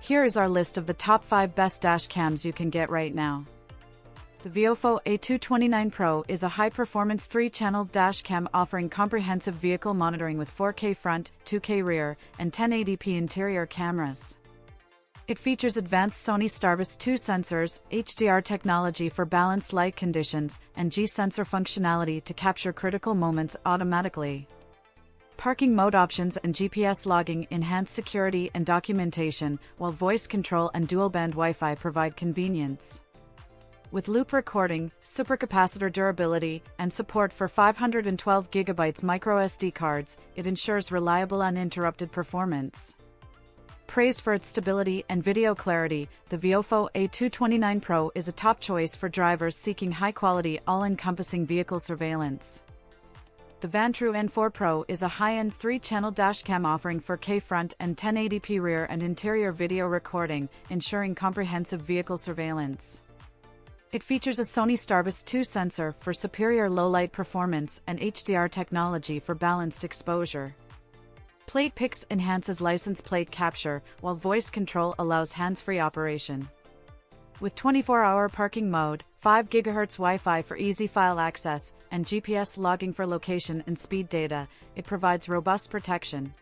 Here is our list of the top 5 best dash cams you can get right now. The Viofo A229 Pro is a high-performance 3-channel dash cam offering comprehensive vehicle monitoring with 4K front, 2K rear, and 1080p interior cameras. It features advanced Sony Starvis 2 sensors, HDR technology for balanced light conditions, and G-sensor functionality to capture critical moments automatically. Parking mode options and GPS logging enhance security and documentation, while voice control and dual-band Wi-Fi provide convenience. With loop recording, supercapacitor durability, and support for 512GB microSD cards, it ensures reliable uninterrupted performance. Praised for its stability and video clarity, the Viofo A229 Pro is a top choice for drivers seeking high-quality, all-encompassing vehicle surveillance. The Vantrue N4 Pro is a high-end 3-channel dashcam offering 4K front and 1080p rear and interior video recording, ensuring comprehensive vehicle surveillance. It features a Sony Starvis 2 sensor for superior low-light performance and HDR technology for balanced exposure. Plate Pix enhances license plate capture, while voice control allows hands-free operation. With 24-hour parking mode, 5 GHz Wi-Fi for easy file access, and GPS logging for location and speed data, it provides robust protection.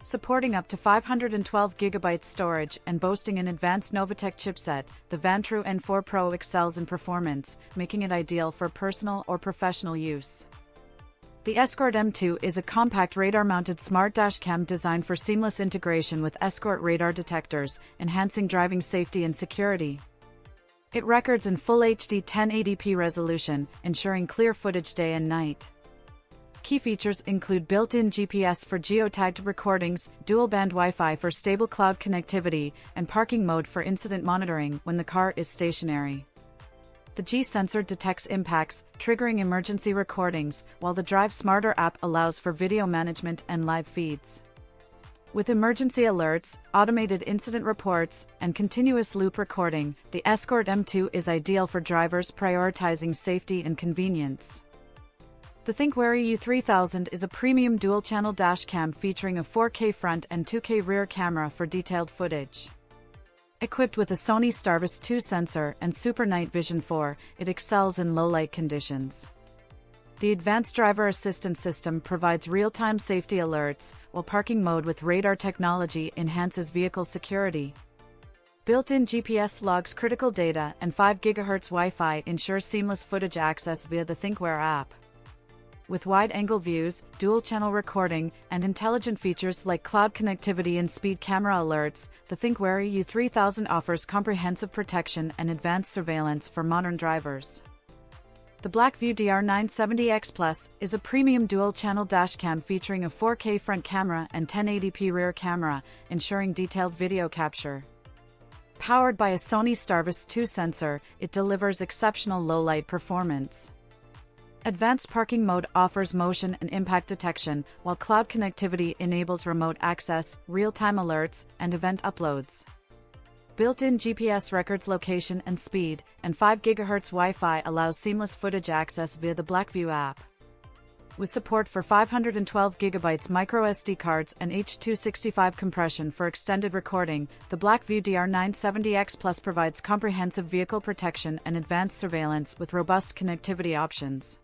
Supporting up to 512GB storage and boasting an advanced Novatech chipset, the Vantrue N4 Pro excels in performance, making it ideal for personal or professional use. The Escort M2 is a compact radar-mounted smart dashcam designed for seamless integration with Escort radar detectors, enhancing driving safety and security. It records in full HD 1080p resolution, ensuring clear footage day and night. Key features include built-in GPS for geotagged recordings, dual-band Wi-Fi for stable cloud connectivity, and parking mode for incident monitoring when the car is stationary. The G-sensor detects impacts, triggering emergency recordings, while the Drive Smarter app allows for video management and live feeds. With emergency alerts, automated incident reports, and continuous loop recording, the Escort M2 is ideal for drivers prioritizing safety and convenience. The Thinkware U3000 is a premium dual-channel dashcam featuring a 4K front and 2K rear camera for detailed footage. Equipped with a Sony Starvis 2 sensor and Super Night Vision 4, it excels in low-light conditions. The advanced driver assistance system provides real-time safety alerts, while parking mode with radar technology enhances vehicle security. Built-in GPS logs critical data, and 5 GHz Wi-Fi ensures seamless footage access via the Thinkware app. With wide-angle views, dual-channel recording, and intelligent features like cloud connectivity and speed camera alerts, the Thinkware U3000 offers comprehensive protection and advanced surveillance for modern drivers. The Blackvue DR970X Plus is a premium dual-channel dashcam featuring a 4K front camera and 1080p rear camera, ensuring detailed video capture. Powered by a Sony Starvis 2 sensor, it delivers exceptional low-light performance. Advanced parking mode offers motion and impact detection, while cloud connectivity enables remote access, real-time alerts, and event uploads. Built-in GPS records location and speed, and 5 GHz Wi-Fi allows seamless footage access via the Blackvue app. With support for 512GB microSD cards and H.265 compression for extended recording, the Blackvue DR970X Plus provides comprehensive vehicle protection and advanced surveillance with robust connectivity options.